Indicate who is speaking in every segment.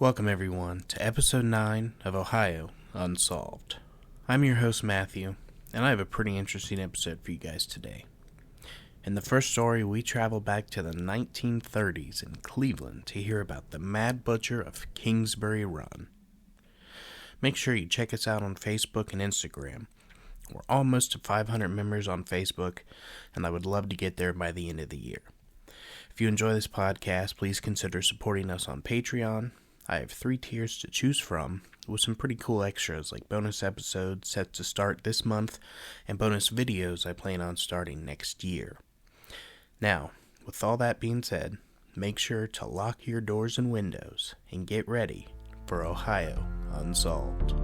Speaker 1: Welcome everyone to episode 9 of Ohio Unsolved. I'm your host Matthew, and I have a pretty interesting episode for you guys today. In the first story, we travel back to the 1930s in Cleveland to hear about the Mad Butcher of Kingsbury Run. Make sure you check us out on Facebook and Instagram. We're almost to 500 members on Facebook, and I would love to get there by the end of the year. If you enjoy this podcast, please consider supporting us on Patreon. I have 3 tiers to choose from, with some pretty cool extras like bonus episodes set to start this month and bonus videos I plan on starting next year. Now, with all that being said, make sure to lock your doors and windows and get ready for Ohio Unsolved.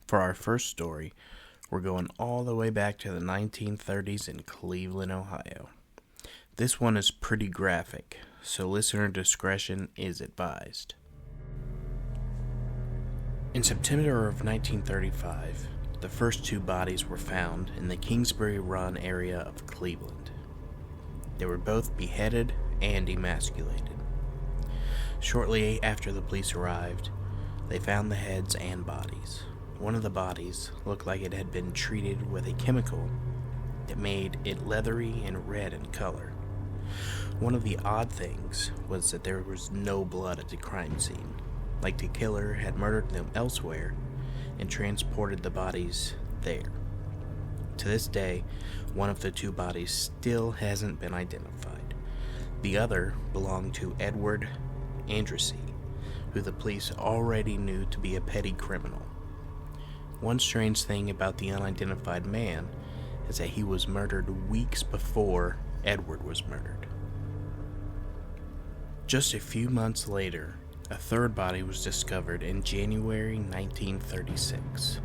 Speaker 1: For our first story, we're going all the way back to the 1930s in Cleveland, Ohio. This one is pretty graphic, so listener discretion is advised. In September of 1935, the first 2 bodies were found in the Kingsbury Run area of Cleveland. They were both beheaded and emasculated. Shortly after the police arrived, they found the heads and bodies. One of the bodies looked like it had been treated with a chemical that made it leathery and red in color. One of the odd things was that there was no blood at the crime scene, like the killer had murdered them elsewhere and transported the bodies there. To this day, one of the 2 bodies still hasn't been identified. The other belonged to Edward Andrassy, who the police already knew to be a petty criminal. One strange thing about the unidentified man is that he was murdered weeks before Edward was murdered. Just a few months later, a 3rd body was discovered in January 1936.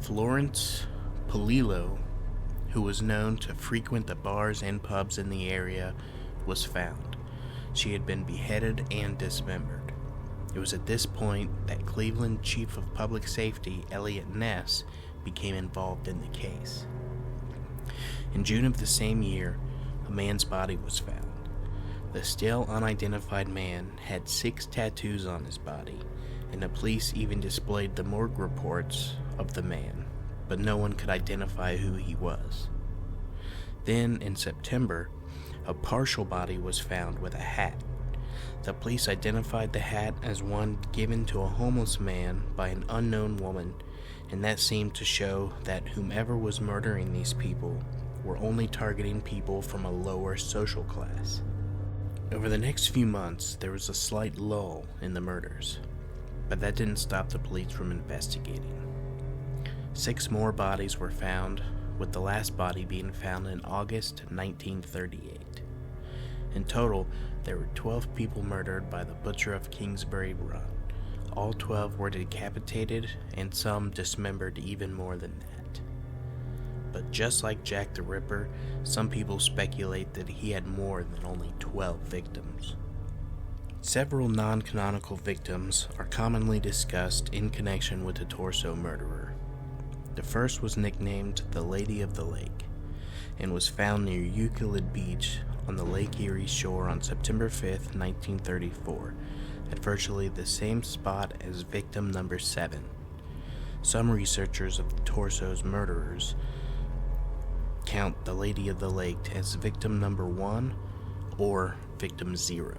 Speaker 1: Florence Polillo, who was known to frequent the bars and pubs in the area, was found. She had been beheaded and dismembered. It was at this point that Cleveland Chief of Public Safety Elliot Ness became involved in the case. In June of the same year, a man's body was found. The still unidentified man had 6 tattoos on his body, and the police even displayed the morgue reports of the man, but no one could identify who he was. Then, in September, a partial body was found with a hat. The police identified the hat as one given to a homeless man by an unknown woman, and that seemed to show that whomever was murdering these people were only targeting people from a lower social class. Over the next few months, there was a slight lull in the murders, but that didn't stop the police from investigating. 6 more bodies were found, with the last body being found in August 1938. In total, there were 12 people murdered by the Butcher of Kingsbury Run. All 12 were decapitated, and some dismembered even more than that. But just like Jack the Ripper, some people speculate that he had more than only 12 victims. Several non-canonical victims are commonly discussed in connection with the torso murderer. The first was nicknamed the Lady of the Lake, and was found near Euclid Beach on the Lake Erie shore on September 5, 1934, at virtually the same spot as victim number 7. Some researchers of the torso's murderers count the Lady of the Lake as victim number 1 or victim 0.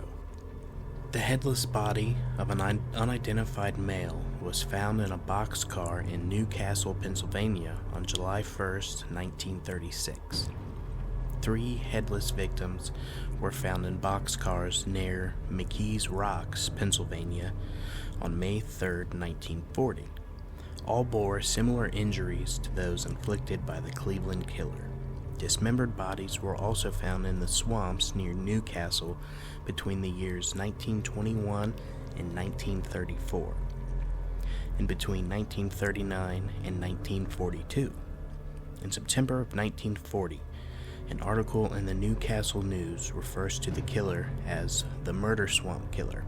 Speaker 1: The headless body of an unidentified male was found in a boxcar in Newcastle, Pennsylvania on July 1st, 1936. 3 headless victims were found in boxcars near McKees Rocks, Pennsylvania on May 3rd, 1940. All bore similar injuries to those inflicted by the Cleveland killer. Dismembered bodies were also found in the swamps near Newcastle between the years 1921 and 1934, and between 1939 and 1942. In September of 1940, an article in the Newcastle News refers to the killer as the Murder Swamp Killer.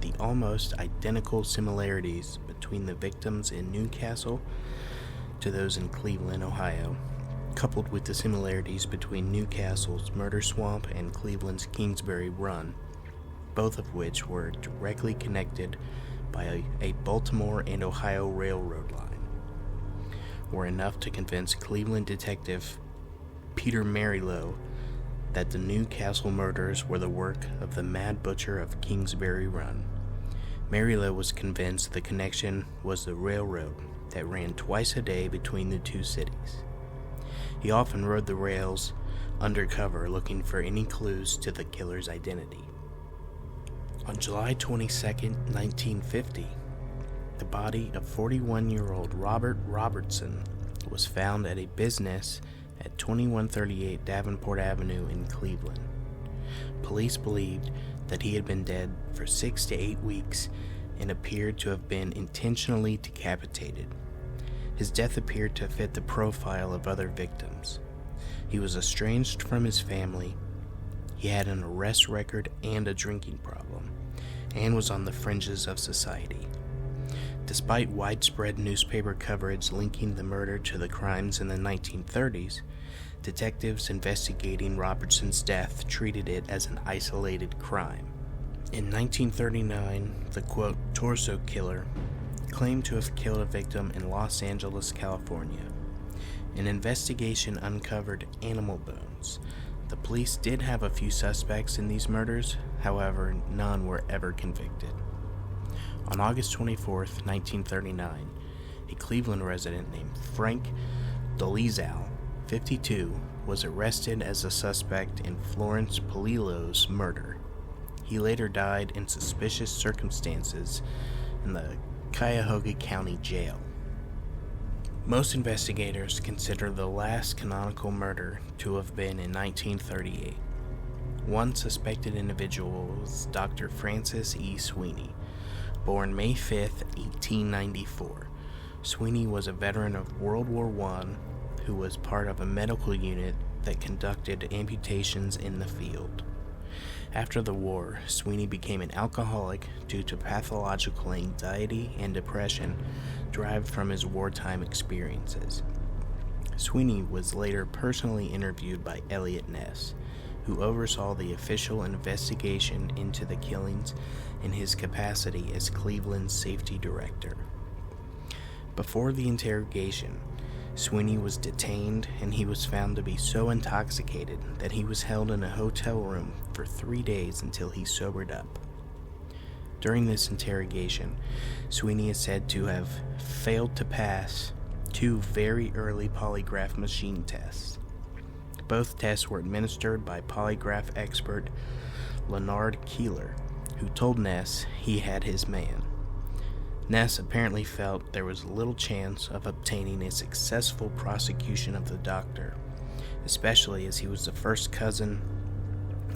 Speaker 1: The almost identical similarities between the victims in Newcastle to those in Cleveland, Ohio, coupled with the similarities between Newcastle's Murder Swamp and Cleveland's Kingsbury Run, both of which were directly connected by a Baltimore and Ohio railroad line, were enough to convince Cleveland detective Peter Marilow that the Newcastle murders were the work of the Mad Butcher of Kingsbury Run. Marilow was convinced the connection was the railroad that ran twice a day between the two cities. He often rode the rails undercover looking for any clues to the killer's identity. On July 22, 1950, the body of 41-year-old Robert Robertson was found at a business at 2138 Davenport Avenue in Cleveland. Police believed that he had been dead for 6 to 8 weeks and appeared to have been intentionally decapitated. His death appeared to fit the profile of other victims. He was estranged from his family, he had an arrest record and a drinking problem, and was on the fringes of society. Despite widespread newspaper coverage linking the murder to the crimes in the 1930s, detectives investigating Robertson's death treated it as an isolated crime. In 1939, the quote, torso killer claimed to have killed a victim in Los Angeles, California. An investigation uncovered animal bones. The police did have a few suspects in these murders, however, none were ever convicted. On August 24, 1939, a Cleveland resident named Frank Dolezal, 52, was arrested as a suspect in Florence Polillo's murder. He later died in suspicious circumstances in the Cuyahoga County Jail. Most investigators consider the last canonical murder to have been in 1938. One suspected individual was Dr. Francis E. Sweeney, born May 5, 1894. Sweeney was a veteran of World War I who was part of a medical unit that conducted amputations in the field. After the war, Sweeney became an alcoholic due to pathological anxiety and depression derived from his wartime experiences. Sweeney was later personally interviewed by Eliot Ness, who oversaw the official investigation into the killings in his capacity as Cleveland's safety director. Before the interrogation, Sweeney was detained and he was found to be so intoxicated that he was held in a hotel room for 3 days until he sobered up. During this interrogation, Sweeney is said to have failed to pass 2 very early polygraph machine tests. Both tests were administered by polygraph expert Leonard Keeler, who told Ness he had his man. Ness apparently felt there was little chance of obtaining a successful prosecution of the doctor, especially as he was the first cousin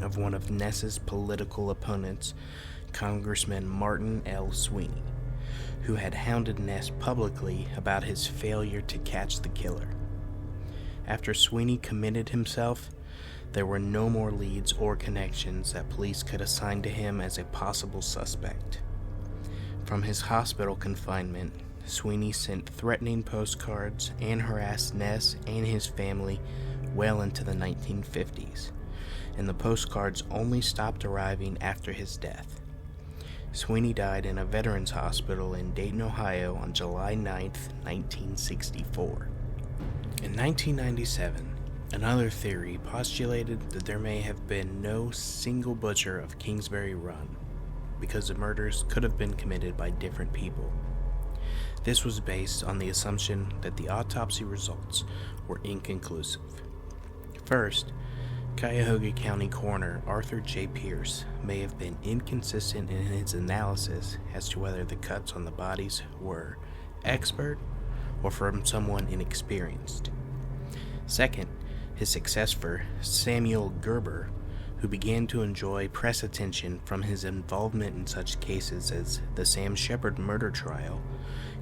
Speaker 1: of one of Ness's political opponents, Congressman Martin L. Sweeney, who had hounded Ness publicly about his failure to catch the killer. After Sweeney committed himself, there were no more leads or connections that police could assign to him as a possible suspect. From his hospital confinement, Sweeney sent threatening postcards and harassed Ness and his family well into the 1950s, and the postcards only stopped arriving after his death. Sweeney died in a veterans hospital in Dayton, Ohio on July 9, 1964. In 1997, Another theory postulated that there may have been no single Butcher of Kingsbury Run, because the murders could have been committed by different people. This was based on the assumption that the autopsy results were inconclusive. First, Cuyahoga County Coroner Arthur J. Pierce may have been inconsistent in his analysis as to whether the cuts on the bodies were expert or from someone inexperienced. Second, his successor, Samuel Gerber, who began to enjoy press attention from his involvement in such cases as the Sam Shepard murder trial,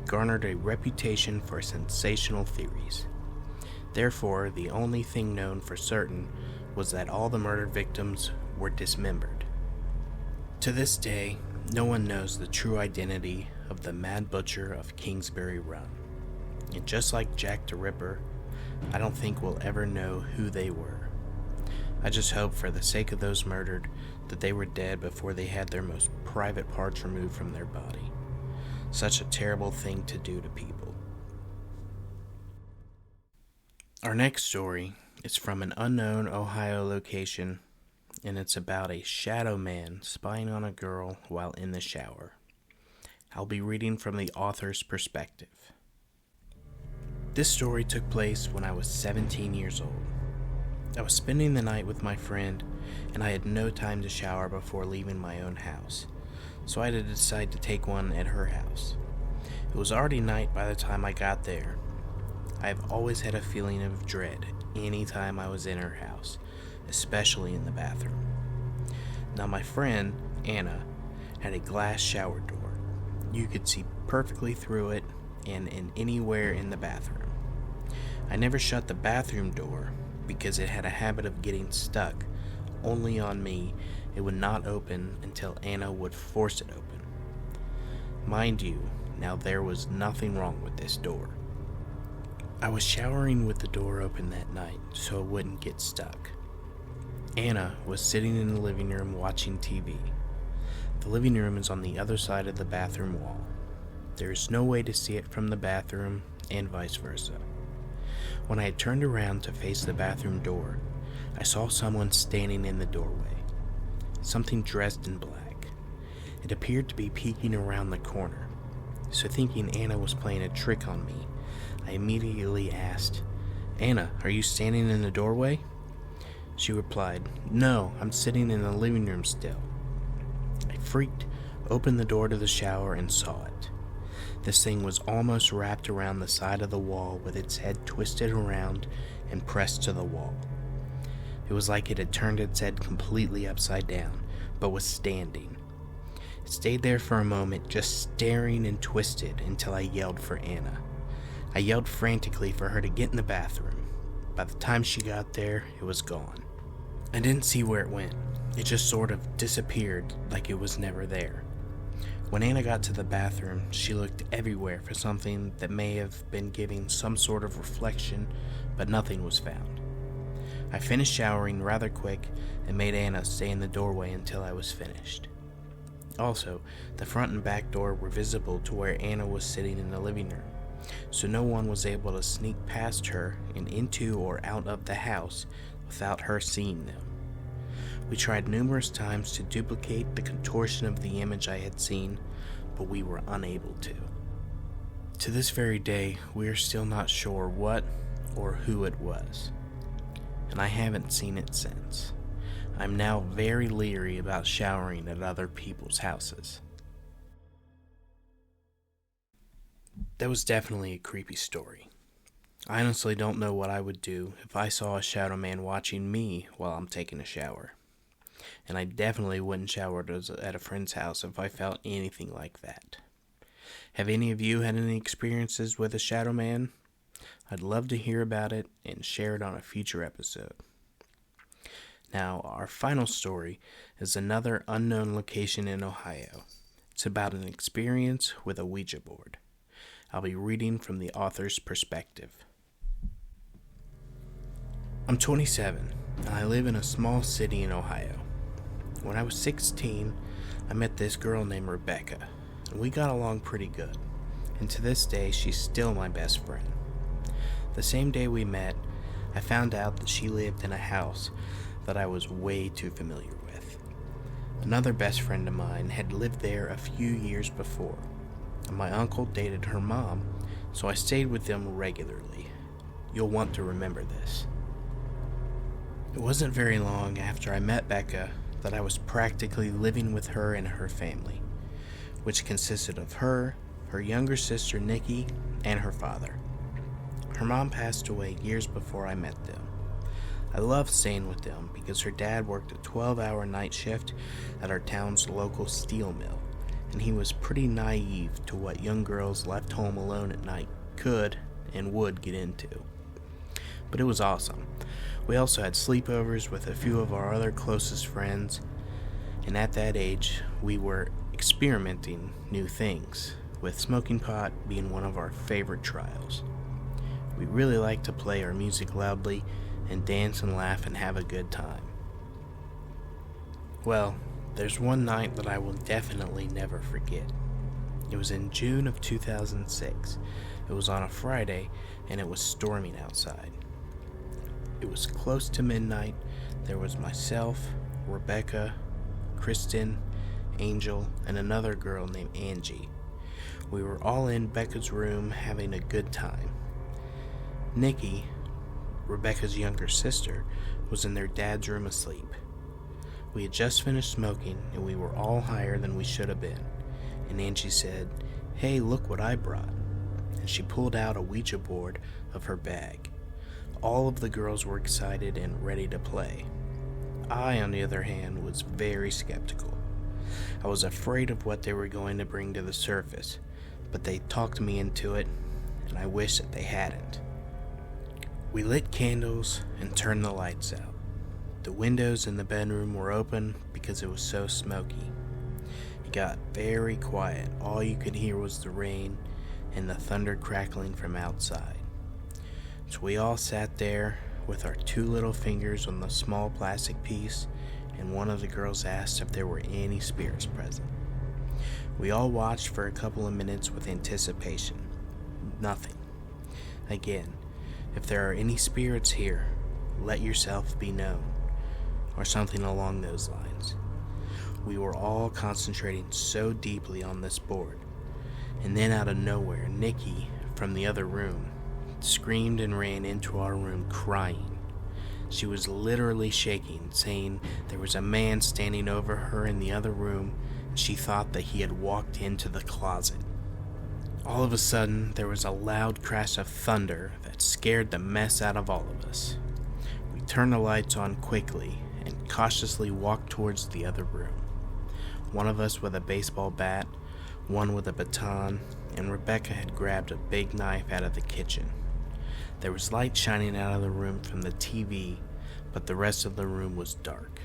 Speaker 1: garnered a reputation for sensational theories. Therefore, the only thing known for certain was that all the murdered victims were dismembered. To this day, no one knows the true identity of the Mad Butcher of Kingsbury Run. And just like Jack the Ripper, I don't think we'll ever know who they were. I just hope for the sake of those murdered that they were dead before they had their most private parts removed from their body. Such a terrible thing to do to people. Our next story is from an unknown Ohio location, and it's about a shadow man spying on a girl while in the shower. I'll be reading from the author's perspective. This story took place when I was 17 years old. I was spending the night with my friend, and I had no time to shower before leaving my own house, so I had to decide to take one at her house. It was already night by the time I got there. I have always had a feeling of dread any time I was in her house, especially in the bathroom. Now my friend, Anna, had a glass shower door. You could see perfectly through it and in anywhere in the bathroom. I never shut the bathroom door because it had a habit of getting stuck only on me. It would not open until Anna would force it open. Mind you, now there was nothing wrong with this door. I was showering with the door open that night so it wouldn't get stuck. Anna was sitting in the living room watching TV. The living room is on the other side of the bathroom wall. There is no way to see it from the bathroom and vice versa. When I had turned around to face the bathroom door, I saw someone standing in the doorway. Something dressed in black. It appeared to be peeking around the corner. So thinking Anna was playing a trick on me, I immediately asked, "Anna, are you standing in the doorway?" She replied, "No, I'm sitting in the living room still." I freaked, opened the door to the shower, and saw it. This thing was almost wrapped around the side of the wall with its head twisted around and pressed to the wall. It was like it had turned its head completely upside down, but was standing. It stayed there for a moment, just staring and twisted until I yelled for Anna. I yelled frantically for her to get in the bathroom. By the time she got there, it was gone. I didn't see where it went. It just sort of disappeared like it was never there. When Anna got to the bathroom, she looked everywhere for something that may have been giving some sort of reflection, but nothing was found. I finished showering rather quick and made Anna stay in the doorway until I was finished. Also, the front and back door were visible to where Anna was sitting in the living room, so no one was able to sneak past her and into or out of the house without her seeing them. We tried numerous times to duplicate the contortion of the image I had seen, but we were unable to. To this very day, we are still not sure what or who it was, and I haven't seen it since. I'm now very leery about showering at other people's houses. That was definitely a creepy story. I honestly don't know what I would do if I saw a shadow man watching me while I'm taking a shower. And I definitely wouldn't shower at a friend's house if I felt anything like that. Have any of you had any experiences with a shadow man? I'd love to hear about it and share it on a future episode. Now, our final story is another unknown location in Ohio. It's about an experience with a Ouija board. I'll be reading from the author's perspective. I'm 27, and I live in a small city in Ohio. When I was 16, I met this girl named Rebecca, and we got along pretty good, and to this day, she's still my best friend. The same day we met, I found out that she lived in a house that I was way too familiar with. Another best friend of mine had lived there a few years before, and my uncle dated her mom, so I stayed with them regularly. You'll want to remember this. It wasn't very long after I met Becca that I was practically living with her and her family, which consisted of her younger sister Nikki, and her father. Her mom passed away years before I met them. I loved staying with them because her dad worked a 12-hour night shift at our town's local steel mill, and he was pretty naive to what young girls left home alone at night could and would get into. But it was awesome. We also had sleepovers with a few of our other closest friends, and at that age, we were experimenting new things, with smoking pot being one of our favorite trials. We really liked to play our music loudly and dance and laugh and have a good time. Well, there's one night that I will definitely never forget. It was in June of 2006. It was on a Friday, and it was storming outside. It was close to midnight. There was myself, Rebecca, Kristen, Angel, and another girl named Angie. We were all in Becca's room having a good time. Nikki, Rebecca's younger sister, was in their dad's room asleep. We had just finished smoking, and we were all higher than we should have been. And Angie said, "Hey, look what I brought." And she pulled out a Ouija board of her bag. All of the girls were excited and ready to play. I, on the other hand, was very skeptical. I was afraid of what they were going to bring to the surface, but they talked me into it, and I wish that they hadn't. We lit candles and turned the lights out. The windows in the bedroom were open because it was so smoky. It got very quiet. All you could hear was the rain and the thunder crackling from outside. So we all sat there with our two little fingers on the small plastic piece, and one of the girls asked if there were any spirits present. We all watched for a couple of minutes with anticipation. Nothing. Again, if there are any spirits here, let yourself be known, or something along those lines. We were all concentrating so deeply on this board, and then out of nowhere, Nikki, from the other room, screamed and ran into our room crying. She was literally shaking, saying there was a man standing over her in the other room, and she thought that he had walked into the closet. All of a sudden, there was a loud crash of thunder that scared the mess out of all of us. We turned the lights on quickly and cautiously walked towards the other room. One of us with a baseball bat, one with a baton, and Rebecca had grabbed a big knife out of the kitchen. There was light shining out of the room from the TV, but the rest of the room was dark.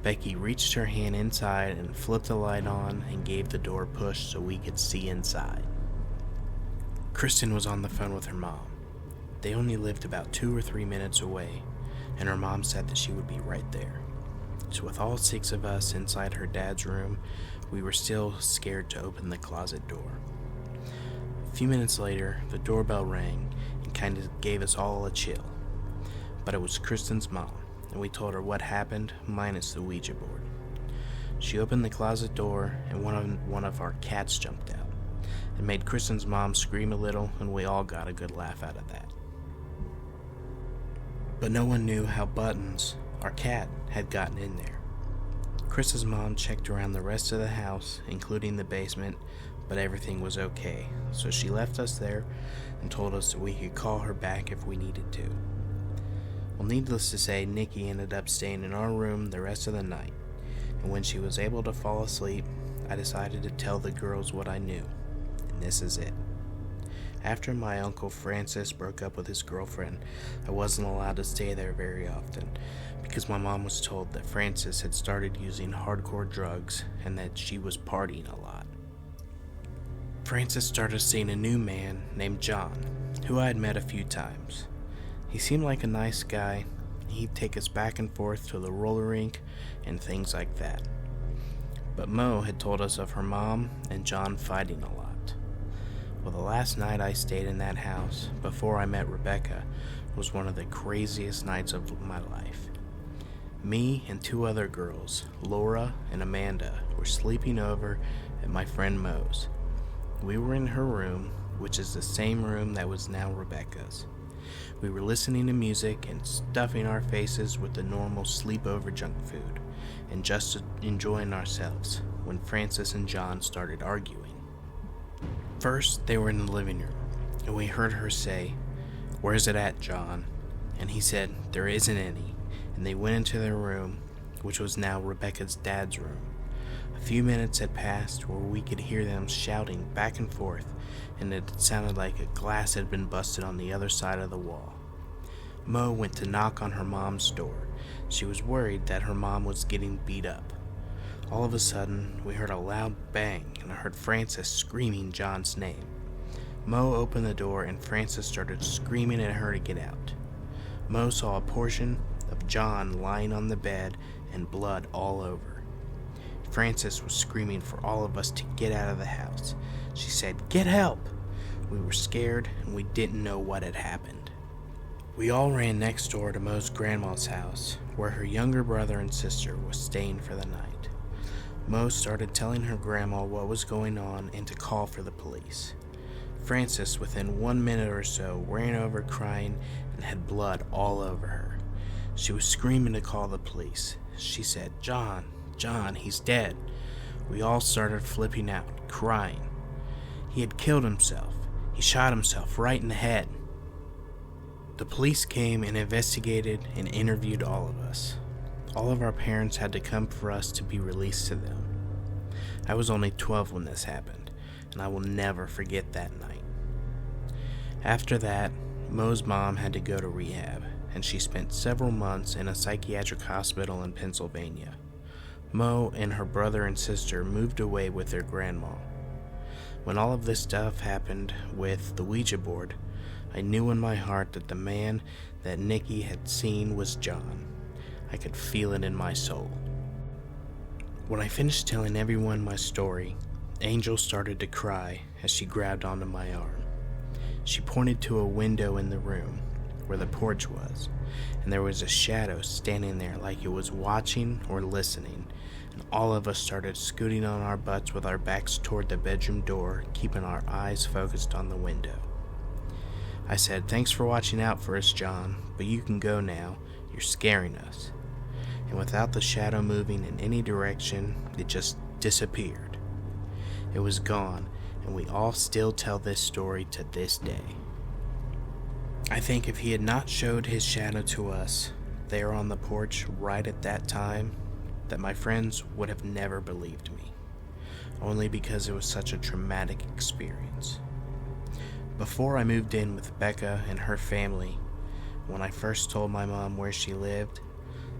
Speaker 1: Becky reached her hand inside and flipped the light on and gave the door a push so we could see inside. Kristen was on the phone with her mom. They only lived about 2 or 3 minutes away, and her mom said that she would be right there. So with all 6 of us inside her dad's room, we were still scared to open the closet door. A few minutes later, the doorbell rang and kind of gave us all a chill. But it was Kristen's mom, and we told her what happened, minus the Ouija board. She opened the closet door, and one of our cats jumped out. It made Kristen's mom scream a little, and we all got a good laugh out of that. But no one knew how Buttons, our cat, had gotten in there. Chris's mom checked around the rest of the house, including the basement, but everything was okay, so she left us there and told us that we could call her back if we needed to. Well, needless to say, Nikki ended up staying in our room the rest of the night, and when she was able to fall asleep, I decided to tell the girls what I knew, and this is it. After my Uncle Francis broke up with his girlfriend, I wasn't allowed to stay there very often, because my mom was told that Francis had started using hardcore drugs and that she was partying a lot. Francis started seeing a new man named John, who I had met a few times. He seemed like a nice guy. He'd take us back and forth to the roller rink and things like that. But Mo had told us of her mom and John fighting a lot. Well, the last night I stayed in that house, before I met Rebecca, was one of the craziest nights of my life. Me and two other girls, Laura and Amanda, were sleeping over at my friend Mo's. We were in her room, which is the same room that was now Rebecca's. We were listening to music and stuffing our faces with the normal sleepover junk food, and just enjoying ourselves when Francis and John started arguing. First, they were in the living room, and we heard her say, "Where's it at, John?" And he said, "There isn't any," and they went into their room, which was now Rebecca's dad's room. A few minutes had passed where we could hear them shouting back and forth, and it sounded like a glass had been busted on the other side of the wall. Mo went to knock on her mom's door. She was worried that her mom was getting beat up. All of a sudden, we heard a loud bang, and I heard Francis screaming John's name. Mo opened the door, and Francis started screaming at her to get out. Mo saw a portion of John lying on the bed and blood all over. Francis was screaming for all of us to get out of the house. She said, "Get help!" We were scared, and we didn't know what had happened. We all ran next door to Mo's grandma's house, where her younger brother and sister was staying for the night. Mo started telling her grandma what was going on and to call for the police. Francis, within 1 minute or so, ran over crying and had blood all over her. She was screaming to call the police. She said, John, he's dead." We all started flipping out, crying. He had killed himself. He shot himself right in the head. The police came and investigated and interviewed all of us. All of our parents had to come for us to be released to them. I was only 12 when this happened, and I will never forget that night. After that, Mo's mom had to go to rehab, and she spent several months in a psychiatric hospital in Pennsylvania. Mo and her brother and sister moved away with their grandma. When all of this stuff happened with the Ouija board, I knew in my heart that the man that Nikki had seen was John. I could feel it in my soul. When I finished telling everyone my story, Angel started to cry as she grabbed onto my arm. She pointed to a window in the room where the porch was, and there was a shadow standing there like it was watching or listening, and all of us started scooting on our butts with our backs toward the bedroom door, keeping our eyes focused on the window. I said, "Thanks for watching out for us, John, but you can go now. You're scaring us." And without the shadow moving in any direction, it just disappeared. It was gone, and we all still tell this story to this day. I think if he had not showed his shadow to us there on the porch right at that time, that my friends would have never believed me, only because it was such a traumatic experience. Before I moved in with Becca and her family, when I first told my mom where she lived,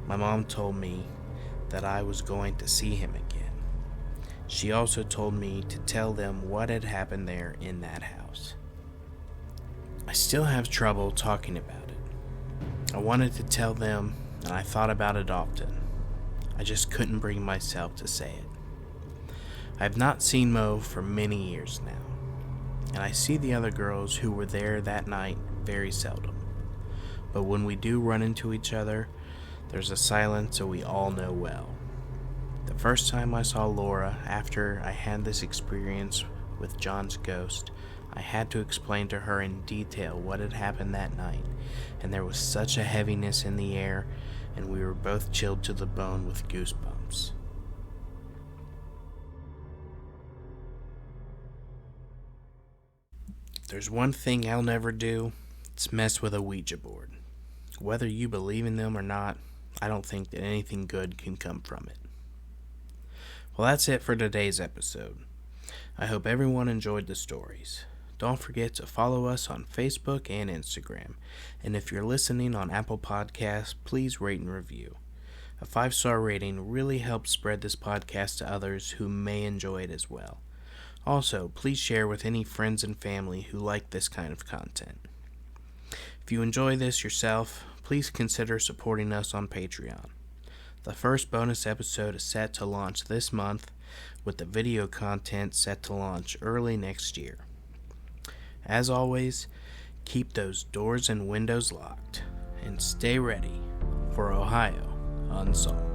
Speaker 1: my mom told me that I was going to see him again. She also told me to tell them what had happened there in that house. I still have trouble talking about it. I wanted to tell them, and I thought about it often. I just couldn't bring myself to say it. I have not seen Mo for many years now, and I see the other girls who were there that night very seldom. But when we do run into each other, there's a silence that we all know well. The first time I saw Laura after I had this experience with John's ghost, I had to explain to her in detail what had happened that night, and there was such a heaviness in the air, and we were both chilled to the bone with goosebumps. There's one thing I'll never do, it's mess with a Ouija board. Whether you believe in them or not, I don't think that anything good can come from it. Well, that's it for today's episode. I hope everyone enjoyed the stories. Don't forget to follow us on Facebook and Instagram. And if you're listening on Apple Podcasts, please rate and review. A 5-star rating really helps spread this podcast to others who may enjoy it as well. Also, please share with any friends and family who like this kind of content. If you enjoy this yourself, please consider supporting us on Patreon. The first bonus episode is set to launch this month, with the video content set to launch early next year. As always, Keep those doors and windows locked, and stay ready for Ohio Unsolved.